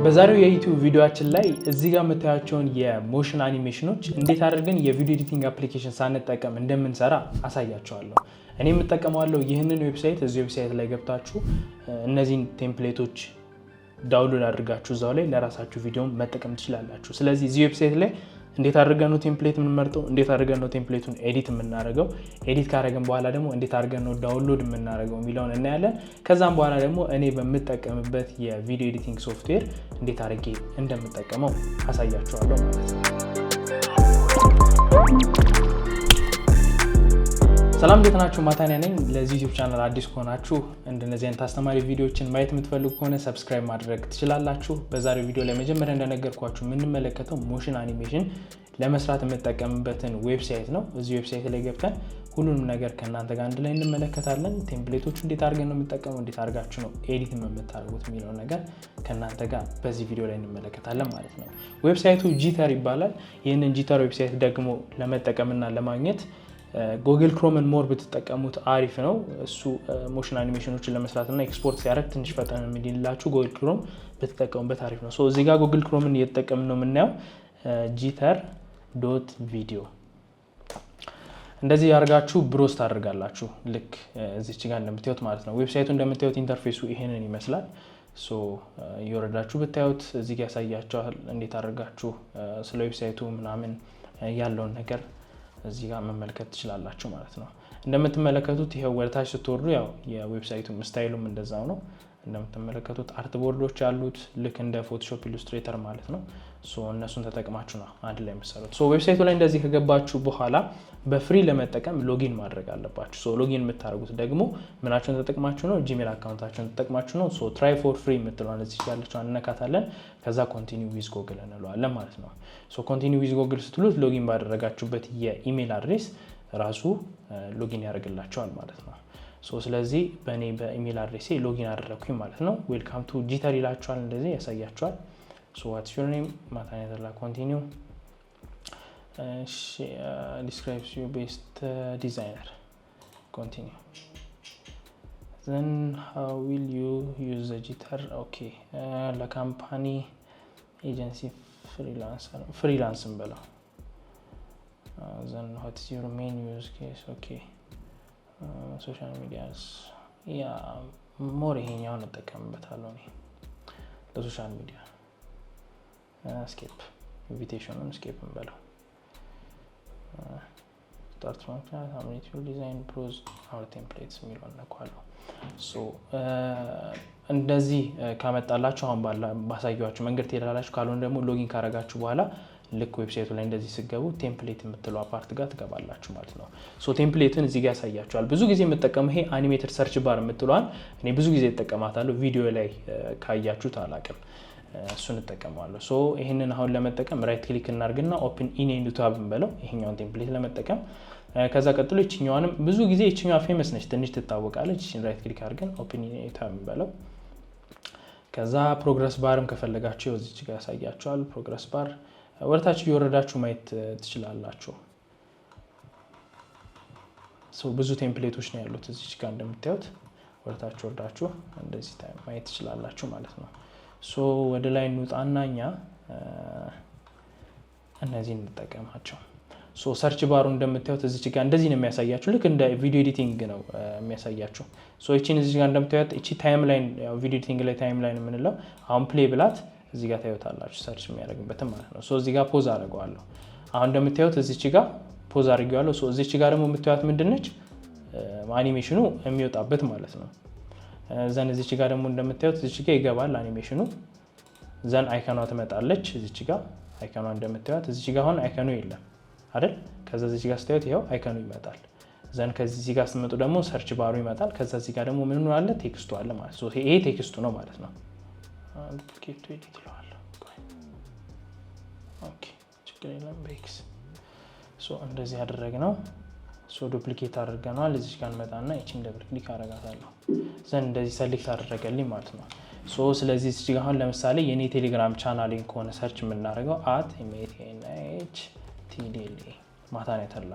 በዛሬው የዩቲዩብ ቪዲዮአችን ላይ እዚህ ጋር የምታያቸውን የሞሽን አኒሜሽኖች እንዴት አድርገን የቪዲዮ ኤዲቲንግ አፕሊኬሽን ሳንጠቀም እንደምንሰራ አሳያችኋለሁ። እኔ የምጠቀመው ይህንን ዌብሳይት እዚህ ዌብሳይት ላይ ገብታችሁ እነዚህን ቴምፕሌቶች ዳውንሎድ አድርጋችሁ እዛው ላይ ለራሳችሁ ቪዲዮ መጠቀም ትችላላችሁ። ስለዚህ እዚህ ዌብሳይት ላይ እንዴት አድርገን ነው ቴምፕሌት የምንመርጠው፣ እንዴት አድርገን ነው ቴምፕሌቱን ኤዲት የምናደርገው፣ ኤዲት ካደረግን በኋላ ደግሞ እንዴት አድርገን ነው ዳውንሎድ የምናደርገው የሚለውን እናያለን። ከዛም በኋላ ደግሞ እኔ በምጠቀምበት የቪዲዮ ኤዲቲንግ ሶፍትዌር እንዴት አድርጌ እንደምጠቀመው አሳያችኋለሁ ማለት ነው። ሰላም እንዴት ናችሁ? ማታንያ ነኝ። ለዚህ ዩቲዩብ ቻናል አዲስ ከሆናችሁ እንደነዚህ አይነት አስተማሪ ቪዲዮዎችን ማየት የምትፈልጉ ከሆነ ሰብስክራይብ ማድረግ ትችላላችሁ። በዛሬው ቪዲዮ ላይ መጀመሪያ እንደነገርኳችሁ የምንመለከተው ሞሽን አኒሜሽን ለመስራት የምጠቀምበትን ዌብሳይት ነው። እዚህ ዌብሳይት ላይ ገብተን ሁሉንም ነገር ከእናንተ ጋር አንድ ላይ እንመለከታለን። ቴምፕሌቶቹ እንዴት አድርገን ነው የምንጠቀመው፣ እንዴት አድርጋችሁ ነው ኤዲት የምታደርጉት የሚለው ነገር ከእናንተ ጋር በዚህ ቪዲዮ ላይ እንመለከታለን ማለት ነው። ዌብሳይቱ ጂተር ይባላል። ይህንን ጂተር ዌብሳይት ደግሞ ለመጠቀምና ለማግኘት ጉግል ክሮምን ሞር ብትጠቀሙት አሪፍ ነው። እሱ ሞሽን አኒሜሽኖችን ለመስራት እና ኤክስፖርት ሲያደርግ ትንሽ ፈጠን የሚልላችሁ ጉግል ክሮም ብትጠቀሙበት አሪፍ ነው። እዚህ ጋር ጉግል ክሮምን እየተጠቀምን ነው የምናየው jitter.video። እንደዚህ ያርጋችሁ ብሮዝ ታደርጋላችሁ ልክ እዚች ጋር እንደምታዩት ማለት ነው። ዌብሳይቱ እንደምታዩት ኢንተርፌሱ ይሄንን ይመስላል። እየወረዳችሁ ብታዩት እዚህ ጋር ያሳያችኋል እንዴት አድርጋችሁ ስለ ዌብሳይቱ ምናምን ያለውን ነገር እዚህ ጋር መመልከት ትችላላችሁ ማለት ነው። እንደምትመለከቱት ይሄው ወደታች ስትወርዱ ያው የዌብሳይቱ ስታይሉም እንደዛው ነው። እንደምትመለከቱት አርት ቦርዶች አሉት ልክ እንደ ፎቶሾፕ ኢሉስትሬተር ማለት ነው። እነሱን ተጠቅማችሁ ነው አንድ ላይ የምትሰሩት። ዌብሳይቱ ላይ እንደዚህ ከገባችሁ በኋላ በፍሪ ለመጠቀም ሎጊን ማድረግ አለባችሁ። ሎጊን የምታደርጉት ደግሞ ምናችሁን ተጠቅማችሁ ነው? ጂሜል አካውንታችሁን ተጠቅማችሁ ነው። ትራይ ፎር ፍሪ የምትለዋን እዚህ ያለችውን እንነካታለን። ከዛ ኮንቲኒው ዊዝ ጎግል እንለዋለን ማለት ነው። ኮንቲኒው ዊዝ ጎግል ስትሉት ሎጊን ባደረጋችሁበት የኢሜል አድሬስ ራሱ ሎጊን ያደርግላቸዋል ማለት ነው። ስለዚህ በእኔ በኢሜል አድሬሴ ሎጊን አደረግኩኝ ማለት ነው። ዌልካም ቱ ጂተር ይላችኋል፣ እንደዚህ ያሳያችኋል። ዋትስ ዩር ኔም ማታንያ ተላ ኮንቲኒው describes you best designer continue then how will you use the jitter okay ለካምፓኒ ኤጀንሲ ፍሪላንስ እንበለው then what is your main use case okay social medias ያ ሞር ይሄኛውን እጠቀምበታለሁ እኔ ለሶሻል ሚዲያ ስኬፕ ኢንቪቴሽኑን ስኬፕ እንበለው start from how many to design pros our templates የሚለውን ነካለሁ። እንደዚህ ካመጣላችሁ አሁን ባሳያችሁ መንገድ ትሄዳላችሁ። ካልሆነ ደግሞ ሎጊን ካረጋችሁ በኋላ ልክ ዌብሳይቱ ላይ እንደዚህ ሲገቡ ቴምፕሌት የምትለው አፓርት ጋር ትገባላችሁ ማለት ነው። ቴምፕሌትን እዚህ ጋር ያሳያችኋል። ብዙ ጊዜ የምጠቀመው ይሄ አኒሜትድ ሰርች ባር የምትለዋን እኔ ብዙ ጊዜ እጠቀማታለሁ። ቪዲዮ ላይ ካያችሁት አላቅም እሱን እጠቀማለሁ። ይሄንን አሁን ለመጠቀም ራይት ክሊክ እናርግና ኦፕን ኢን ኤንድ ታብ እንበለው ይሄኛውን ቴምፕሌት ለመጠቀም። ከዛ ቀጥሎ እቺኛዋንም ብዙ ጊዜ እቺኛዋ ፌመስ ነች፣ ትንሽ ትታወቃለች። እቺን ራይት ክሊክ አድርገን ኦፕን ኢን ኤንድ ታብ እንበለው። ከዛ ፕሮግረስ ባርም ከፈለጋችሁ እዚች ጋር ያሳያችኋል። ፕሮግረስ ባር ወርታችሁ እየወረዳችሁ ማየት ትችላላችሁ። ብዙ ቴምፕሌቶች ነው ያሉት እዚች ጋር እንደምታዩት። ወርታችሁ ወርዳችሁ እንደዚህ ማየት ትችላላችሁ ማለት ነው። ወደ ላይ እንውጣና እኛ እነዚህ እንጠቀማቸው። ሰርች ባሩ እንደምታዩት እዚች ጋር እንደዚህ ነው የሚያሳያችሁ። ልክ እንደ ቪዲዮ ኤዲቲንግ ነው የሚያሳያችሁ። እቺን እዚህ ጋር እንደምታዩት እቺ ታይም ላይን ያው ቪዲዮ ኤዲቲንግ ላይ ታይም ላይን የምንለው አሁን ፕሌይ ብላት እዚህ ጋር ታዩታላችሁ ሰርች የሚያደርግበት ማለት ነው። እዚህ ጋር ፖዝ አደርገዋለሁ። አሁን እንደምታዩት እዚች ጋር ፖዝ አድርጌዋለሁ። እዚች ጋር ደግሞ የምታዩት ምንድነች አኒሜሽኑ የሚወጣበት ማለት ነው። ዘን እዚች ጋር ደግሞ እንደምታዩት እዚች ጋር ይገባል አኒሜሽኑ። ዘን አይከኗ ትመጣለች እዚች ጋር አይከኗ እንደምታዩት እዚች ጋር አሁን አይከኑ የለም አይደል? ከዛ እዚች ጋር ስታዩት ይሄው አይከኑ ይመጣል። ዘን ከዚህ ጋር ስትመጡ ደግሞ ሰርች ባሩ ይመጣል። ከዛ እዚህ ጋር ደግሞ ምን አለ ቴክስቱ አለ ማለት ነው። ይሄ ቴክስቱ ነው ማለት ነው። ዱፕሊኬት ኤዲት ይለዋለሁ። ኦኬ ችግር የለም በኤክስ እንደዚህ ያደረግነው ዱፕሊኬት አድርገናል። እዚህ ጋር እንመጣና እቺን ደብል ክሊክ አደርጋታለሁ። ዘን እንደዚህ ሰሌክት አደረገልኝ ማለት ነው። ስለዚህ እዚህ ጋር አሁን ለምሳሌ የኔ ቴሌግራም ቻናሌን ከሆነ ሰርች የምናደርገው @mtnhtdla ማታንያ ተላ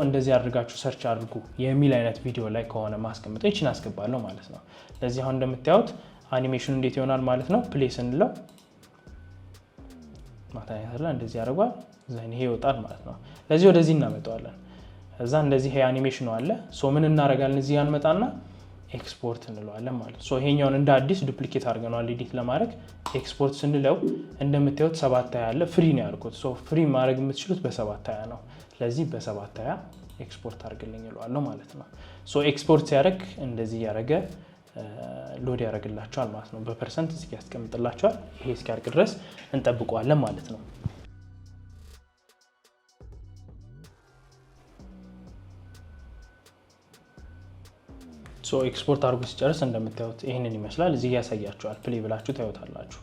እንደዚህ አድርጋችሁ ሰርች አድርጉ የሚል አይነት ቪዲዮ ላይ ከሆነ ማስቀምጠው እቺን አስገባለሁ ማለት ነው። ለዚህ አሁን እንደምታዩት አኒሜሽኑ እንዴት ይሆናል ማለት ነው። ፕሌይ ስንለው ማታን ያለ እንደዚህ ያደርጋል ዘን ይሄ ይወጣል ማለት ነው ለዚህ ወደዚህ እናመጣዋለን እዛ እንደዚህ ይሄ አኒሜሽኑ አለ ሶ ምን እናረጋለን እዚህ ጋር እንመጣና ኤክስፖርት እንለዋለን ማለት ሶ ይሄኛውን እንደ አዲስ ዱፕሊኬት አድርገናል ኤዲት ለማድረግ ኤክስፖርት ስንለው እንደምታዩት 720 አለ ፍሪ ነው ያልኩት ሶ ፍሪ ማድረግ የምትችሉት በ720 ነው ስለዚህ በ720 ኤክስፖርት አድርግልኝ ይለዋለሁ ማለት ነው ሶ ኤክስፖርት ሲያደርግ እንደዚህ ያደረገ ሎድ ያደርግላችኋል ማለት ነው በፐርሰንት እዚህ ያስቀምጥላችኋል ይሄ እስኪያልቅ ድረስ እንጠብቀዋለን ማለት ነው ሶ ኤክስፖርት አድርጎ ሲጨርስ እንደምታዩት ይሄንን ይመስላል እዚህ ያሳያችኋል ፕሌይ ብላችሁ ታዩታላችሁ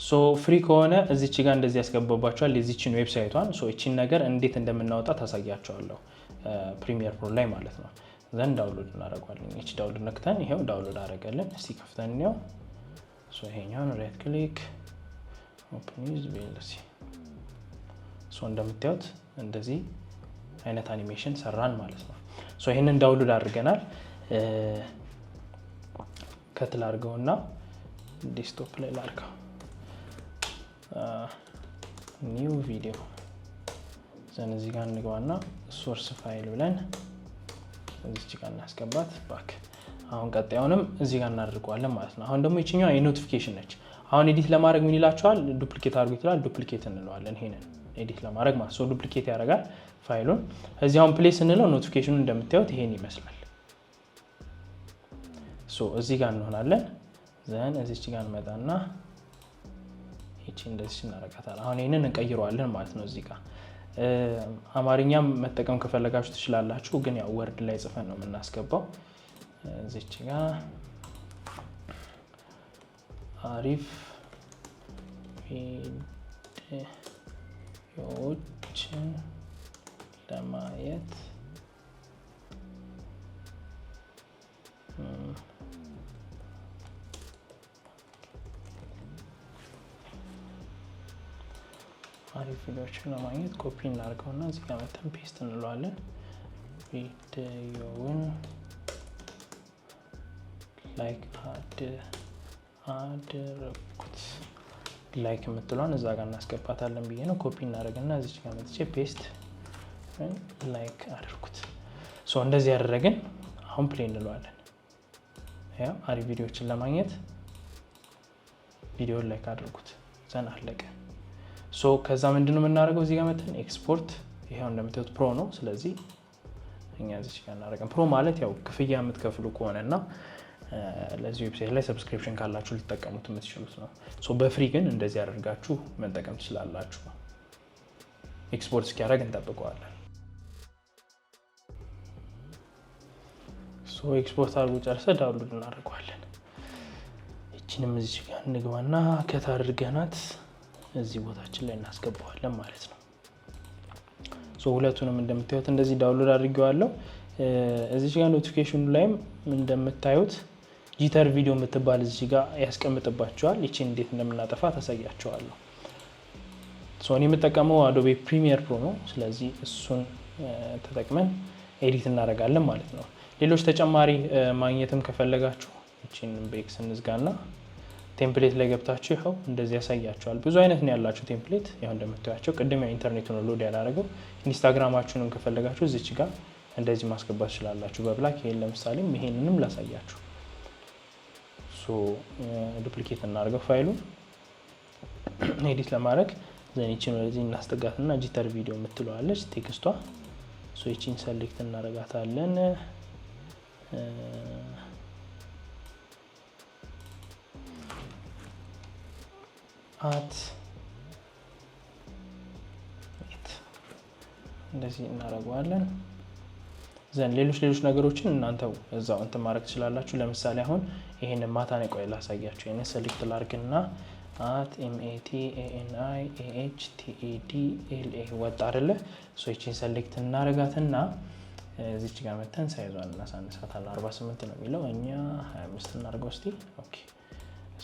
ሶ ፍሪ ከሆነ እዚች ጋር እንደዚህ ያስገባባችኋል የዚችን ዌብሳይቷን ሶ እቺን ነገር እንዴት እንደምናወጣ ታሳያችኋለሁ ፕሪሚየር ፕሮ ላይ ማለት ነው ዘን ዳውንሎድ እናደርጋለን እቺ ዳውንሎድ ነክተን ይሄው ዳውንሎድ አደረገልን እስቲ ከፍተን ነው ሶ ይሄኛውን ራይት ክሊክ ኦፕን ዊዝ ቪኤልሲ ሶ እንደምታዩት እንደዚህ አይነት አኒሜሽን ሰራን ማለት ነው ሶ ይሄንን ዳውንሎድ አድርገናል ከትል አድርገውና ዴስክቶፕ ላይ ላድርገው ኒው ቪዲዮ ዘን እዚህ ጋር እንግባና ሶርስ ፋይል ብለን እዚህ ጋር እናስገባት ባክ አሁን ቀጣዩንም እዚህ ጋር እናደርገዋለን ማለት ነው አሁን ደግሞ እቺኛው የኖቲፊኬሽን ነች አሁን ኤዲት ለማድረግ ምን ይላችኋል ዱፕሊኬት አድርጉ ይላል ዱፕሊኬት እንለዋለን ይሄንን ኤዲት ለማድረግ ማለት ሶ ዱፕሊኬት ያደርጋል ፋይሉን እዚህ አሁን ፕሌስ እንለው ኖቲፊኬሽኑ እንደምታዩት ይሄን ይመስላል ሶ እዚህ ጋር እንሆናለን ዘን እዚች ጋር እንመጣና እቺ እንደዚህ እናረጋታለን አሁን ይሄንን እንቀይረዋለን ማለት ነው እዚህ ጋር አማርኛም መጠቀም ከፈለጋችሁ ትችላላችሁ ግን ያው ወርድ ላይ ጽፈን ነው የምናስገባው እዚች ጋር አሪፍ ቪዲዮዎችን ለማየት አሪፍ ቪዲዮዎችን ለማግኘት ኮፒ እናድርገውና እዚህ ጋር መተን ፔስት እንለዋለን ቪዲዮውን ላይክ አድርጉት ላይክ የምትለዋን እዛ ጋር እናስገባታለን ብዬ ነው ኮፒ እናደርግና እዚህ ጋር መጥቼ ፔስት ላይክ አድርጉት ሶ እንደዚህ ያደረግን አሁን ፕሌይ እንለዋለን ያው አሪፍ ቪዲዮዎችን ለማግኘት ቪዲዮውን ላይክ አድርጉት ዘን አለቀ ሶ ከዛ ምንድነው የምናደርገው እዚህ ጋር መተን ኤክስፖርት ይሄው እንደምታዩት ፕሮ ነው ስለዚህ እኛ እዚህ ጋር እናደርገን ፕሮ ማለት ያው ክፍያ የምትከፍሉ ከሆነና ለዚህ ዌብሳይት ላይ ሰብስክሪፕሽን ካላችሁ ልትጠቀሙት የምትችሉት ነው ሶ በፍሪ ግን እንደዚህ አድርጋችሁ መጠቀም ትችላላችሁ ኤክስፖርት እስኪያደርግ እንጠብቀዋለን ሶ ኤክስፖርት አድርጎ ጨርሰ ዳውንሎድ እናደርገዋለን እቺንም እዚህ ጋር እንግባና ከታርገናት እዚህ ቦታችን ላይ እናስገባዋለን ማለት ነው ሶ ሁለቱንም እንደምታዩት እንደዚህ ዳውንሎድ አድርጌዋለሁ እዚህ ጋር ኖቲፊኬሽኑ ላይም እንደምታዩት ጂተር ቪዲዮ የምትባል እዚህ ጋር ያስቀምጥባቸዋል እቺን እንዴት እንደምናጠፋ ታሳያቸዋለሁ ሶ እኔ የምጠቀመው አዶቤ ፕሪሚየር ፕሮ ነው ስለዚህ እሱን ተጠቅመን ኤዲት እናደርጋለን ማለት ነው ሌሎች ተጨማሪ ማግኘትም ከፈለጋችሁ እቺን ቤክስ እንዝጋና ቴምፕሌት ላይ ገብታችሁ ይሄው እንደዚህ ያሳያችኋል ብዙ አይነት ነው ያላችሁ ቴምፕሌት ይሄው እንደምታዩቸው ቅድም ኢንተርኔቱን ሎድ ያላረገው ኢንስታግራማችሁንም ከፈለጋችሁ እዚች ጋር እንደዚህ ማስገባት ይችላልላችሁ በብላክ ይሄን ለምሳሌ ይሄንንም ላሳያችሁ ሶ ዱፕሊኬት እናርገው ፋይሉን ኤዲት ለማድረግ ዘኒችን ወደዚህ እናስጠጋትና ጂተር ቪዲዮ የምትለዋለች ቴክስቷ ሶ እቺን ሰሌክት እናረጋታለን እንደዚህ እናረጋዋለን ዘን ሌሎች ነገሮችን እናንተው እዛው እንትን ማድረግ ትችላላችሁ ለምሳሌ አሁን ይሄንን ማታ ነው ቆይ ላሳያችሁ ይሄንን ሰሌክት ላርግና @MATANIAHTEDLA ወጣ አይደለ ሶ እቺን ሰሌክት እናረጋትና እዚች ጋር መተን ሳይዟን እናሳንሳታለን 48 ነው የሚለው እኛ 25 እናርገው እስቲ ኦኬ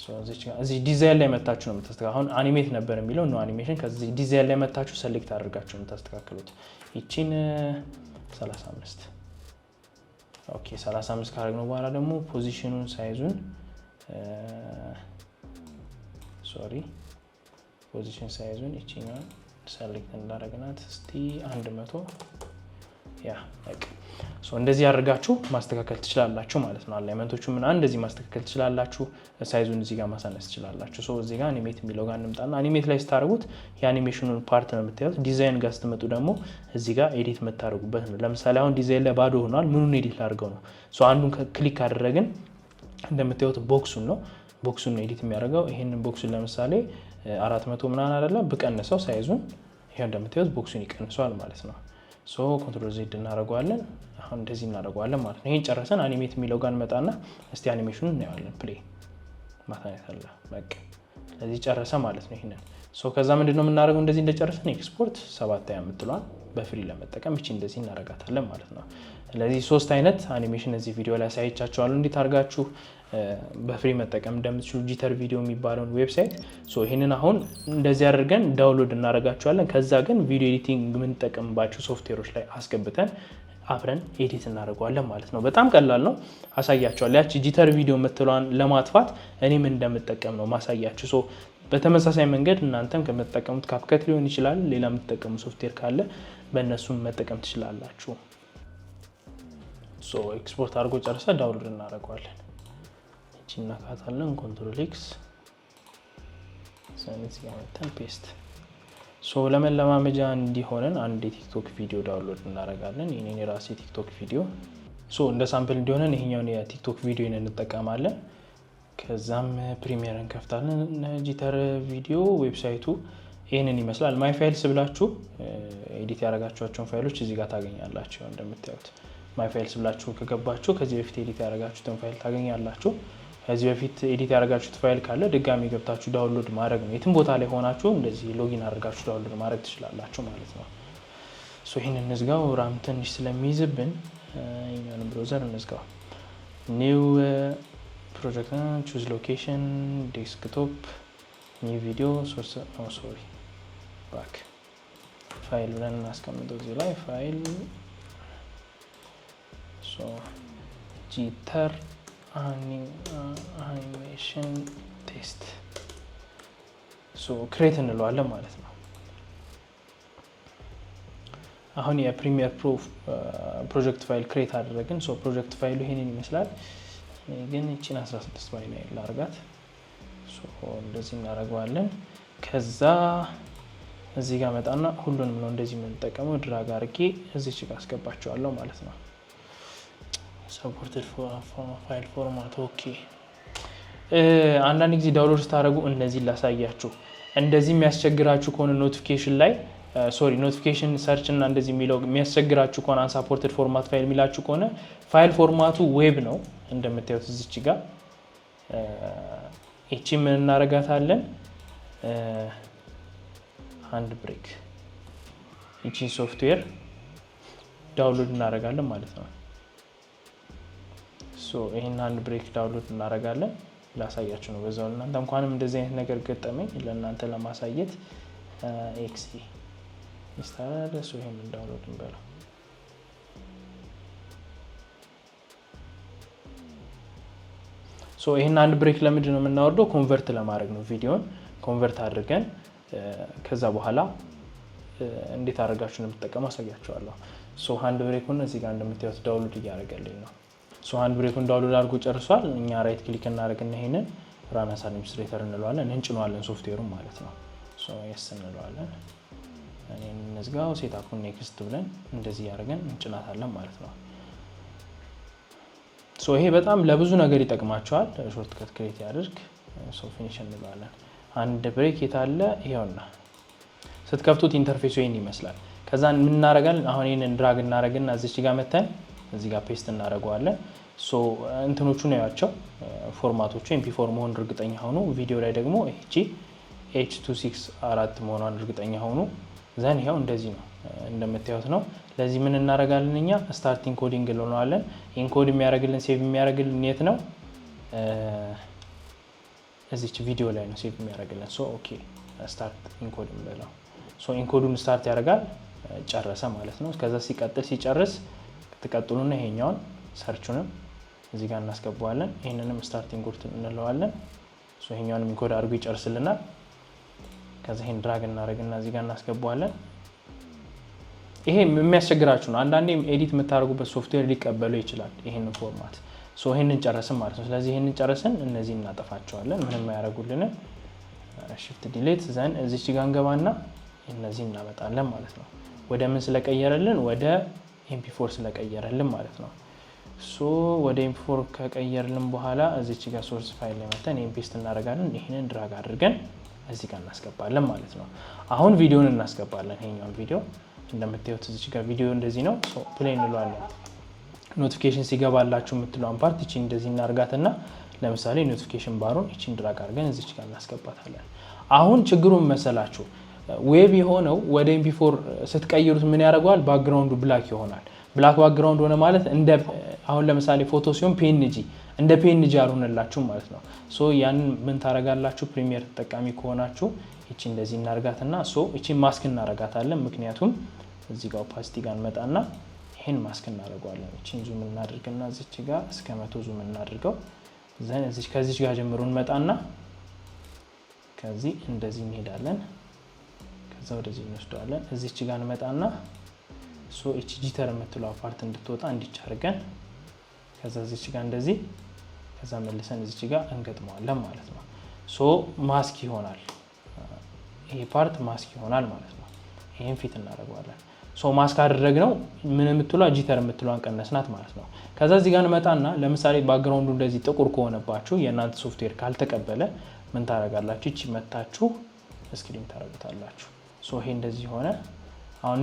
ሶ እዚህ ዲዛይን ላይ መታችሁ ነው የምታስተካክሉት አሁን አኒሜት ነበር የሚለው ነው አኒሜሽን ከዚህ ዲዛይን ላይ መታችሁ ሰሌክት አድርጋችሁ ነው የምታስተካክሉት እቺን 35 ኦኬ 35 ካረግነው በኋላ ደግሞ ፖዚሽኑን ሳይዙን ሶሪ ፖዚሽን ሳይዙን እቺኛን ሰሌክት እንዳደረግናት እስቲ 100 ያ በቃ እንደዚህ ያደርጋችሁ ማስተካከል ትችላላችሁ ማለት ነው። አላይመንቶቹ ምን እንደዚህ ማስተካከል ትችላላችሁ። ሳይዙን እዚህ ጋር ማሳነስ ትችላላችሁ። እዚህ ጋር አኒሜት የሚለው ጋር እንምጣና አኒሜት ላይ ስታደርጉት የአኒሜሽኑን ፓርት ነው የምታዩት። ዲዛይን ጋር ስትመጡ ደግሞ እዚህ ጋር ኤዲት የምታደርጉበት ነው። ለምሳሌ አሁን ዲዛይን ላይ ባዶ ሆኗል። ምኑን ኤዲት ላድርገው ነው? አንዱን ክሊክ አደረግን እንደምታዩት ቦክሱን ነው ኤዲት የሚያደርገው። ይሄንን ቦክሱን ለምሳሌ 400 ምናምን አይደለም ብቀንሰው ሳይዙን ይሄው እንደምታዩት ቦክሱን ይቀንሰዋል ማለት ነው። ኮንትሮል ዜድ እናደርገዋለን። አሁን እንደዚህ እናደርገዋለን ማለት ነው። ይሄን ጨረሰን አኒሜት የሚለው ጋር እንመጣና እስቲ አኒሜሽኑን እናየዋለን። ፕሌይ ማታነት አለ በቃ ስለዚህ ጨረሰ ማለት ነው። ይሄንን ከዛ ምንድነው የምናደርገው? እንደዚህ እንደጨረሰን ኤክስፖርት 7 ያምጥሏል በፍሪ ለመጠቀም እቺ እንደዚህ እናደርጋታለን ማለት ነው። ስለዚህ 3 አይነት አኒሜሽን እዚህ ቪዲዮ ላይ አሳይቻችኋለሁ እንዴት አድርጋችሁ በፍሪ መጠቀም እንደምትችሉ ጂተር ቪዲዮ የሚባለውን ዌብሳይት። ይሄንን አሁን እንደዚህ አድርገን ዳውንሎድ እናደርጋቸዋለን። ከዛ ግን ቪዲዮ ኤዲቲንግ የምንጠቀምባቸው ሶፍትዌሮች ላይ አስገብተን አብረን ኤዲት እናደርገዋለን ማለት ነው። በጣም ቀላል ነው፣ አሳያችኋለሁ። ያቺ ጂተር ቪዲዮ የምትለዋን ለማጥፋት እኔ ምን እንደምጠቀም ነው ማሳያችሁ። በተመሳሳይ መንገድ እናንተም ከምትጠቀሙት ካፕከት ሊሆን ይችላል፣ ሌላ የምትጠቀሙ ሶፍትዌር ካለ በእነሱም መጠቀም ትችላላችሁ። ኤክስፖርት አድርጎ ጨርሰ ዳውንሎድ እናደርገዋለን። እናካታለን ኮንትሮል ኤክስ ሰንስ ያመጣን ፔስት። ለመለማመጃ እንዲሆነን አንድ የቲክቶክ ቪዲዮ ዳውንሎድ እናደርጋለን። የኔ ራሴ ቲክቶክ ቪዲዮ እንደ ሳምፕል እንዲሆነን ይሄኛውን የቲክቶክ ቪዲዮ እንጠቀማለን። ከዛም ፕሪሚየር እንከፍታለን። ጂተር ቪዲዮ ዌብሳይቱ ይሄንን ይመስላል። ማይ ፋይልስ ብላችሁ ኤዲት ያደረጋችኋቸውን ፋይሎች እዚህ ጋር ታገኛላችሁ። እንደምታዩት ማይ ፋይልስ ብላችሁ ከገባችሁ ከዚህ በፊት ኤዲት ያደረጋችሁትን ፋይል ታገኛላችሁ። ከዚህ በፊት ኤዲት ያደረጋችሁት ፋይል ካለ ድጋሚ ገብታችሁ ዳውንሎድ ማድረግ ነው። የትም ቦታ ላይ ሆናችሁ እንደዚህ ሎጊን አድርጋችሁ ዳውንሎድ ማድረግ ትችላላችሁ ማለት ነው። ይሄንን እንዝጋው፣ ራም ትንሽ ስለሚይዝብን ይሄንን ብራውዘር እንዝጋው። ኒው ፕሮጀክት ቹዝ ሎኬሽን ዴስክቶፕ ኒው ቪዲዮ ሶርስ ባክ ፋይል ብለን እናስቀምጠው እዚህ ላይ ፋይል ጂተር አኒሜሽን ቴስት ክሬት እንለዋለን ማለት ነው። አሁን የፕሪሚየር ፕሮ ፕሮጀክት ፋይል ክሬት አደረግን። ፕሮጀክት ፋይሉ ይሄንን ይመስላል። ግን እቺን 16 ባይ ላይ ላርጋት። እንደዚህ እናደርገዋለን። ከዛ እዚህ ጋር መጣና ሁሉንም ነው እንደዚህ የምንጠቀመው። ድራግ አድርጌ እዚህ ጋር አስገባቸዋለሁ ማለት ነው። ሰፖርትድ ፋይል ፎርማት ኦኬ። አንዳንድ ጊዜ ዳውንሎድ ስታደርጉ እነዚህ ላሳያችሁ። እንደዚህ የሚያስቸግራችሁ ከሆነ ኖቲፊኬሽን ላይ ኖቲፊኬሽን ሰርች እና እንደዚህ የሚለው የሚያስቸግራችሁ ከሆነ አንሳፖርትድ ፎርማት ፋይል የሚላችሁ ከሆነ ፋይል ፎርማቱ ዌብ ነው። እንደምታዩት እዚች ጋር እቺ ምን እናረጋታለን? ሃንድ ብሬክ እቺ ሶፍትዌር ዳውንሎድ እናረጋለን ማለት ነው። ይሄን ሃንድ ብሬክ ዳውንሎድ እናረጋለን። ላሳያችሁ ነው በዛው። እናንተ እንኳንም እንደዚህ አይነት ነገር ገጠመኝ ለእናንተ ለማሳየት ኤክሲ ኢንስታል ይሄን ዳውንሎድ እንበለው። ይሄን ሃንድ ብሬክ ለምንድን ነው የምናወርደው? ኮንቨርት ለማድረግ ነው። ቪዲዮን ኮንቨርት አድርገን ከዛ በኋላ እንዴት አድርጋችሁ ነው የምትጠቀሙ አሳያችኋለሁ። ሃንድ ብሬኩን እዚህ ጋር እንደምታዩት ዳውንሎድ እያደረገልኝ ነው። ሃንድ ብሬኩን ዳውንሎድ አድርጎ ጨርሷል። እኛ ራይት ክሊክ እናደርግና ይሄንን ራን አስ አድሚኒስትሬተር እንለዋለን። እንጭነዋለን ሶፍትዌሩን ማለት ነው። የስ እንለዋለን። እኔን እንዝጋው። ሴታፑን ኔክስት ብለን እንደዚህ ያደርገን እንጭናታለን ማለት ነው። ይሄ በጣም ለብዙ ነገር ይጠቅማቸዋል። ሾርት ከት ክሬት ያድርግ። ፊኒሽ እንለዋለን። አንድ ብሬክ የታለ? ይሄውና ስትከፍቱት ኢንተርፌሱ ይሄን ይመስላል። ከዛ ምን እናደርጋለን? አሁን ይሄንን ድራግ እናደርግና እዚች ጋር መተን እዚህ ጋር ፔስት እናደርገዋለን። እንትኖቹ ነው ያቸው ፎርማቶቹ MP4 መሆን እርግጠኛ ሆኑ። ቪዲዮ ላይ ደግሞ እቺ H264 መሆኗን እርግጠኛ ሆኑ። ዘን ይሄው እንደዚህ ነው እንደምታዩት ነው። ለዚህ ምን እናደርጋለን? እኛ ስታርት ኢንኮዲንግ እንለዋለን። ኢንኮድ የሚያደርግልን ሴቭ የሚያደርግልን የት ነው? እዚች ቪዲዮ ላይ ነው ሴቭ የሚያደርግልን። ኦኬ ስታርት ኢንኮድ እንበለው። ኢንኮዱን ስታርት ያደርጋል። ጨረሰ ማለት ነው። ከዛ ሲጨርስ ተቀጥሉና ይሄኛውን ሰርቹንም እዚህ ጋር እናስገባዋለን። ይሄንንም ስታርቲንግ ኮድ እንለዋለን። ይሄኛውንም ኢንኮድ አድርጎ ይጨርስልናል። ከዛ ይሄን ድራግ እናደርግና እዚህ ጋር እናስገባዋለን። ይሄ የሚያስቸግራችሁ ነው። አንዳንዴ ኤዲት የምታደርጉበት ሶፍትዌር ሊቀበለው ይችላል ይሄንን ፎርማት። ሶ ይሄንን ጨረስን ማለት ነው። ስለዚህ ይሄንን ጨረስን እነዚህ እናጠፋቸዋለን፣ ምንም አያደርጉልን። shift delete ዘን እዚች ጋር እንገባና እነዚህ እናመጣለን ማለት ነው። ወደ ምን ስለቀየረልን? ወደ mp4 ስለቀየረልን ማለት ነው። ሶ ወደ mp4 ከቀየረልን በኋላ እዚች ጋር ሶርስ ፋይል ላይ መተን ፔስት እናደርጋለን። ይሄንን ድራግ አድርገን እዚህ ጋር እናስገባለን ማለት ነው። አሁን ቪዲዮን እናስገባለን። ይሄኛውን ቪዲዮ እንደምታዩት እዚች ጋር ቪዲዮ እንደዚህ ነው። ሶ ፕሌይ እንለዋለን። ኖቲፊኬሽን ሲገባላችሁ የምትለውን ፓርት እቺ እንደዚህ እናርጋትና ለምሳሌ ኖቲፊኬሽን ባሩን እቺን ድራግ አድርገን እዚች ጋር እናስገባታለን። አሁን ችግሩን መሰላችሁ ዌብ የሆነው ወደ mp4 ስትቀይሩት ምን ያደርገዋል? ባክግራውንዱ ብላክ ይሆናል። ብላክ ባክግራውንድ ሆነ ማለት እንደ አሁን ለምሳሌ ፎቶ ሲሆን png እንደ png ያልሆነላችሁ ማለት ነው። ሶ ያንን ምን ታረጋላችሁ? ፕሪሚየር ተጠቃሚ ከሆናችሁ እቺ እንደዚህ እናርጋትና ሶ እቺ ማስክ እናረጋታለን። ምክንያቱም እዚህ ጋር ኦፓሲቲ ጋር እንመጣና ይሄን ማስክ እናደርገዋለን። እቺን ዙም እናድርግና እዚች ጋር እስከ 100 ዙም እናድርገው። ዘን እዚች ከዚች ጋር ጀምሮ እንመጣና ከዚህ እንደዚህ እንሄዳለን። ከዛ ወደዚህ እንወስደዋለን። እዚች ጋር እንመጣና ሶ እቺ ጂተር የምትለው ፓርት እንድትወጣ እንዲቻርገን ከዛ እዚች ጋር እንደዚህ ከዛ መልሰን እዚች ጋር እንገጥመዋለን ማለት ነው። ሶ ማስክ ይሆናል። ይሄ ፓርት ማስክ ይሆናል ማለት ነው። ይሄን ፊት እናደርገዋለን። ሶ ማስክ አደረግነው። ምን የምትለው ጂተር የምትለው አንቀነስናት ማለት ነው። ከዛ እዚህ ጋር እንመጣና ለምሳሌ ባክግራውንዱ እንደዚህ ጥቁር ከሆነባችሁ የእናንተ ሶፍትዌር ካልተቀበለ ምን ታረጋላችሁ? እቺ መታችሁ ስክሪን ታረጉታላችሁ። ሶ ይሄ እንደዚህ ሆነ። አሁን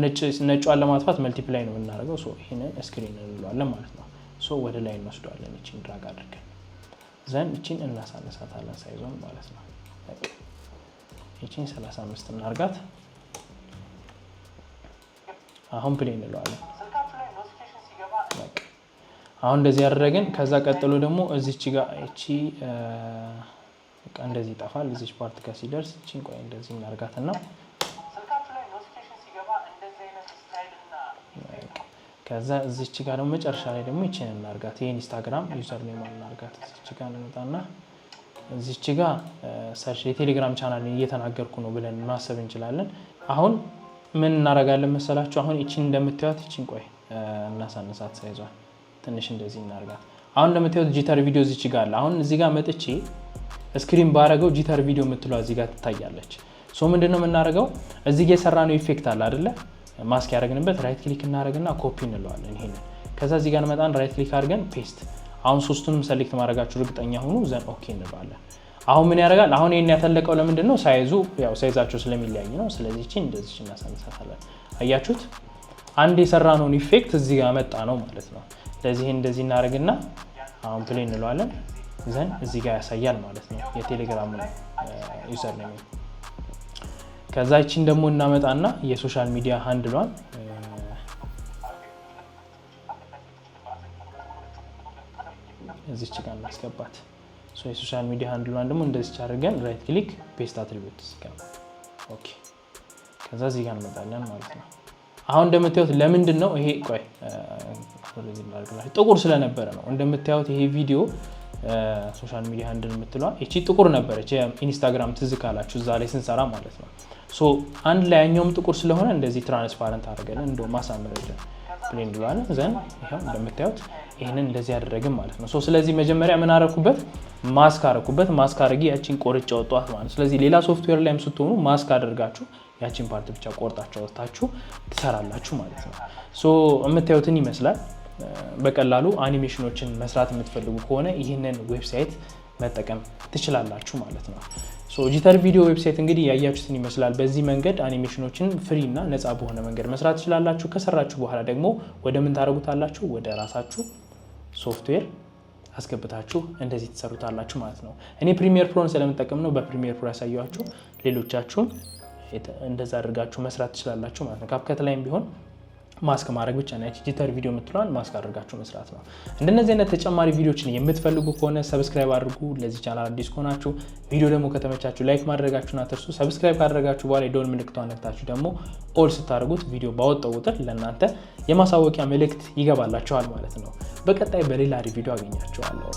ነጯን ለማጥፋት መልቲፕላይ ነው የምናደርገው። ሶ ይሄን ስክሪን እንለዋለን ማለት ነው። ሶ ወደ ላይ እንወስደዋለን። እቺን ድራግ አድርገን ዘን እቺን እናሳነሳታለን ሳይዞን ማለት ነው። በቃ እቺን 35 እናርጋት። አሁን ፕሌይ እንለዋለን። አሁን እንደዚህ ያደረግን ከዛ ቀጥሎ ደግሞ እዚች ጋር እቺ በቃ እንደዚህ ይጠፋል። እዚች ፓርት ጋር ሲደርስ እቺን ቆይ እንደዚህ እናርጋትና ከዛ እዚች ጋር ደግሞ መጨረሻ ላይ ደግሞ እቺን እናርጋት። ይሄን ኢንስታግራም ዩዘር ኔም እናርጋት። እዚች ጋር እንመጣና እዚች ጋር ሰርች የቴሌግራም ቻናል እየተናገርኩ ነው ብለን ማሰብ እንችላለን። አሁን ምን እናረጋለን መሰላችሁ? አሁን እቺን እንደምታዩት እቺን ቆይ እናሳነሳት ሳይዟል ትንሽ እንደዚህ እናርጋት። አሁን እንደምታዩት ጂተር ቪዲዮ እዚች ጋር አለ። አሁን እዚህ ጋር መጥቼ ስክሪን ባረገው ጂተር ቪዲዮ የምትለው እዚህ ጋር ትታያለች። ሶ ምንድነው የምናረገው? እዚህ ጋር የሰራነው ኢፌክት አለ አይደለ? ማስክ ያደረግንበት ራይት ክሊክ እናደርግና ኮፒ እንለዋለን ይሄንን። ከዛ እዚህ ጋር እንመጣን ራይት ክሊክ አድርገን ፔስት። አሁን ሶስቱንም ሰሌክት ማድረጋችሁ እርግጠኛ ሁኑ። ዘን ኦኬ እንለዋለን። አሁን ምን ያደርጋል? አሁን ይሄን ያተለቀው ለምንድነው? ሳይዙ ያው ሳይዛቸው ስለሚለያይ ነው። ስለዚህ እቺ እንደዚህ እናሳንሳታለን። አያችሁት? አንድ የሰራነውን ኢፌክት እዚህ ጋር መጣ ነው ማለት ነው። ስለዚህ እንደዚህ እናደርግና አሁን ፕሌይ እንለዋለን። ዘን እዚህ ጋር ያሳያል ማለት ነው የቴሌግራም ዩዘር ኔም። ከዛ እቺን ደግሞ እናመጣና የሶሻል ሚዲያ ሃንድሏን እዚች ጋር እናስገባት። ሶ የሶሻል ሚዲያ ሃንድሏን ደግሞ እንደዚህ አድርገን ራይት ክሊክ ፔስት አትሪቢዩትስ ጋር ኦኬ። ከዛ እዚህ ጋር እንመጣለን ማለት ነው። አሁን እንደምታዩት ለምንድን ነው ይሄ ቆይ ወደዚህ ላድርግላችሁ። ጥቁር ስለነበረ ነው። እንደምታዩት ይሄ ቪዲዮ ሶሻል ሚዲያ ሃንድል የምትለዋ እቺ ጥቁር ነበረች። ኢንስታግራም ትዝ ካላችሁ እዛ ላይ ስንሰራ ማለት ነው። ሶ አንድ ላይ ያኛውም ጥቁር ስለሆነ እንደዚህ ትራንስፓረንት አድርገን እንደው ማሳመር ፕሌን ብሏል። ዘን ይሄው እንደምታዩት ይሄንን እንደዚህ ያደረግን ማለት ነው። ሶ ስለዚህ መጀመሪያ ምን አረኩበት? ማስክ አረኩበት። ማስክ አድርጌ ያቺን ቆርጬ ወጣት ማለት። ስለዚህ ሌላ ሶፍትዌር ላይም ስትሆኑ ማስክ አድርጋችሁ ያቺን ፓርት ብቻ ቆርጣችሁ ወጣችሁ ትሰራላችሁ ማለት ነው። ሶ የምታዩትን ይመስላል። በቀላሉ አኒሜሽኖችን መስራት የምትፈልጉ ከሆነ ይህንን ዌብሳይት መጠቀም ትችላላችሁ ማለት ነው። ሶ ጂተር ቪዲዮ ዌብሳይት እንግዲህ ያያችሁትን ይመስላል። በዚህ መንገድ አኒሜሽኖችን ፍሪ እና ነፃ በሆነ መንገድ መስራት ትችላላችሁ። ከሰራችሁ በኋላ ደግሞ ወደ ምን ታደርጉታላችሁ? ወደ ራሳችሁ ሶፍትዌር አስገብታችሁ እንደዚህ ትሰሩታላችሁ ማለት ነው። እኔ ፕሪሚየር ፕሮን ስለምጠቀም ነው በፕሪሚየር ፕሮ ያሳያችሁ። ሌሎቻችሁም እንደዛ አድርጋችሁ መስራት ትችላላችሁ ማለት ነው። ካፕከት ላይም ቢሆን ማስክ ማድረግ ብቻ ነው። ጂተር ቪዲዮ የምትለዋን ማስክ አድርጋችሁ መስራት ነው። እንደነዚህ አይነት ተጨማሪ ቪዲዮዎችን የምትፈልጉ ከሆነ ሰብስክራይብ አድርጉ። ለዚህ ቻናል አዲስ ከሆናችሁ ቪዲዮ ደግሞ ከተመቻችሁ ላይክ ማድረጋችሁን አትርሱ። ሰብስክራይብ ካደረጋችሁ በኋላ የደወል ምልክቷን ነክታችሁ ደግሞ ኦል ስታደርጉት ቪዲዮ ባወጣው ቁጥር ለእናንተ የማሳወቂያ መልእክት ይገባላችኋል ማለት ነው። በቀጣይ በሌላ ቪዲዮ አገኛችኋለሁ።